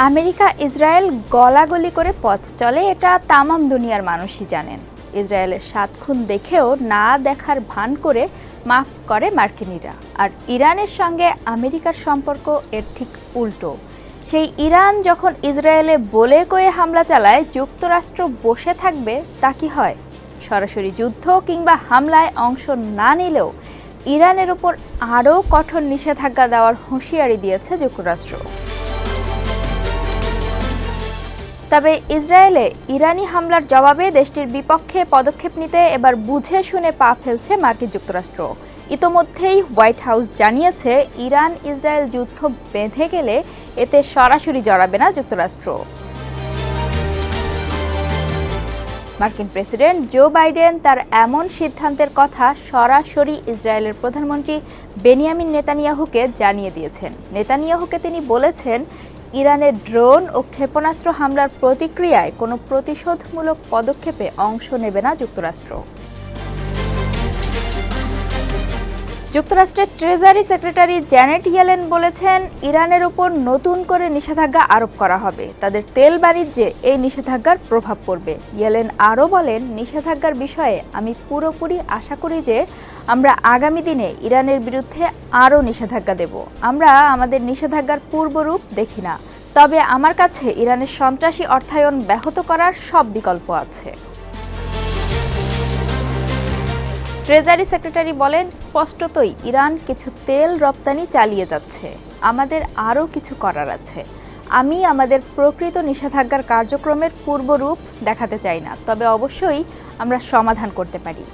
America Israel গলাগলি করে পথ চলে, এটা তামাম দুনিয়ার মানুষই জানেন। ইসরায়েলের ৭ খুন দেখেও না দেখার ভান করে মাফ করে মার্কিনিরা। আর ইরানের সঙ্গে আমেরিকার সম্পর্ক এর ঠিক উল্টো। সেই ইরান যখন ইসরায়েলে বলে কয়ে হামলা চালায়, যুক্তরাষ্ট্র বসে থাকবে তা কি হয়? সরাসরি যুদ্ধ কিংবা হামলায় অংশ না নিলেও ইরানের উপর আরও কঠোর নিষেধাজ্ঞা দেওয়ার হুঁশিয়ারি দিয়েছে যুক্তরাষ্ট্র। তবে ইসরায়েলে ইরানি হামলার জবাবে দেশটির বিপক্ষে পদক্ষেপ নিতে এবার বুঝে শুনে পা ফেলছে মার্কিন যুক্তরাষ্ট্র। ইতোমধ্যেই হোয়াইট হাউস জানিয়েছে, ইরান ইসরায়েল যুদ্ধ বেঁধে গেলে এতে সরাসরি জড়াবে না যুক্তরাষ্ট্র। মার্কিন প্রেসিডেন্ট জো বাইডেন তার এমন সিদ্ধান্তের কথা সরাসরি ইসরায়েলের প্রধানমন্ত্রী বেনিয়ামিন নেতানিয়াহুকে জানিয়ে দিয়েছেন। নেতানিয়াহুকে তিনি বলেছেন, ইরানের ড্রোন ও ক্ষেপণাস্ত্র হামলার প্রতিক্রিয়ায় কোনো প্রতিশোধমূলক পদক্ষেপে অংশ নেবে না যুক্তরাষ্ট্র। যুক্তরাষ্ট্রের ট্রেজারি সেক্রেটারি জ্যানেট ইয়েলেন বলেছেন, ইরানের উপর নতুন করে নিষেধাজ্ঞা আরোপ করা হবে। তাদের তেল বাণিজ্যে এই নিষেধাজ্ঞার প্রভাব পড়বে। ইয়েলেন আরও বলেন, নিষেধাজ্ঞার বিষয়ে আমি পুরোপুরি আশা করি যে আমরা আগামী দিনে ইরানের বিরুদ্ধে আরও নিষেধাজ্ঞা দেব। আমরা আমাদের নিষেধাজ্ঞার পূর্বরূপ দেখি না, তবে আমার কাছে ইরানের সন্ত্রাসী অর্থায়ন ব্যাহত করার সব বিকল্প আছে। ট্রেজারি সেক্রেটারি বলেন, স্পষ্টতই ইরান কিছু তেল রপ্তানি চালিয়ে যাচ্ছে। আমাদের আরও কিছু করার আছে। আমি আমাদের প্রকৃত নিষেধাজ্ঞার কার্যক্রমের পূর্বরূপ দেখাতে চাই না, তবে অবশ্যই আমরা সমাধান করতে পারি।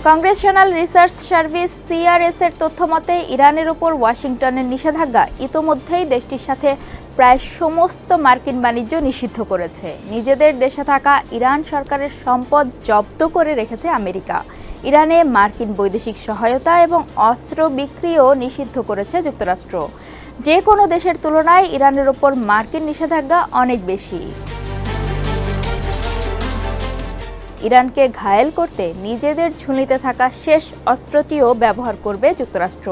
কংগ্রেশনাল রিসার্চ সার্ভিস CRS এর তথ্য মতে, ইরানের উপর ওয়াশিংটনের নিষেধাজ্ঞা ইতোমধ্যেই দেশটির সাথে প্রায় সমস্ত মার্কিন বাণিজ্য নিষিদ্ধ করেছে। নিজেদের দেশে থাকা ইরান সরকারের সম্পদ জব্দ করে রেখেছে আমেরিকা। ইরানে মার্কিন বৈদেশিক সহায়তা এবং অস্ত্র বিক্রিও নিষিদ্ধ করেছে যুক্তরাষ্ট্র। যে কোনো দেশের তুলনায় ইরানের উপর মার্কিন নিষেধাজ্ঞা অনেক বেশি। ইরানকে ঘায়েল করতে নিজেদের ঝুলিতে থাকা শেষ অস্ত্রটিও ব্যবহার করবে যুক্তরাষ্ট্র।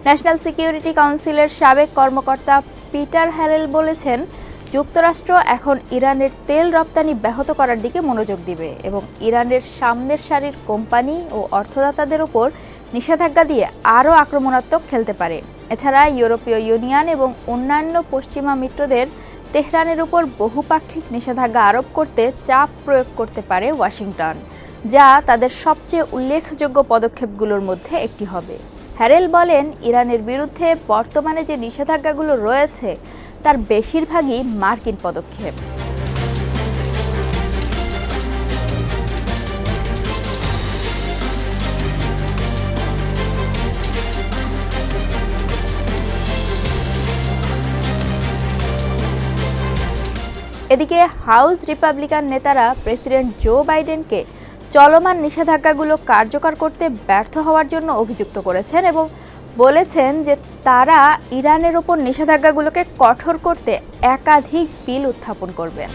ন্যাশনাল সিকিউরিটি কাউন্সিলের সাবেক কর্মকর্তা পিটার হ্যারেল বলেছেন, যুক্তরাষ্ট্র এখন ইরানের তেল রপ্তানি ব্যাহত করার দিকে মনোযোগ দিবে এবং ইরানের সামনের সারির কোম্পানি ও অর্থদাতাদের উপর নিষেধাজ্ঞা দিয়ে আরও আক্রমণাত্মক খেলতে পারে। এছাড়া ইউরোপীয় ইউনিয়ন এবং অন্যান্য পশ্চিমা মিত্রদের তেহরানের উপর বহুপাক্ষিক নিষেধাজ্ঞা আরোপ করতে চাপ প্রয়োগ করতে পারে ওয়াশিংটন, যা তাদের সবচেয়ে উল্লেখযোগ্য পদক্ষেপগুলোর মধ্যে একটি হবে। হ্যারেল বলেন, ইরানের বিরুদ্ধে বর্তমানে যে নিষেধাজ্ঞাগুলো রয়েছে তার বেশিরভাগই মার্কিন পদক্ষেপ। এদিকে হাউস রিপাবলিকান নেতারা প্রেসিডেন্ট জো বাইডেনকে চলমান নিষেধাজ্ঞাগুলো কার্যকর করতে ব্যর্থ হওয়ার জন্য অভিযুক্ত করেছেন এবং বলেছেন যে তারা ইরানের ওপর নিষেধাজ্ঞাগুলোকে কঠোর করতে একাধিক বিল উত্থাপন করবেন।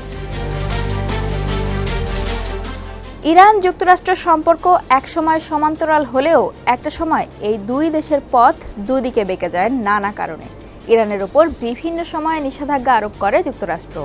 ইরান যুক্তরাষ্ট্র সম্পর্ক একসময় সমান্তরাল হলেও একটা সময় এই দুই দেশের পথ দুদিকে বেঁকে যায় নানা কারণে। ইরানের ওপর বিভিন্ন সময়ে নিষেধাজ্ঞা আরোপ করে যুক্তরাষ্ট্র।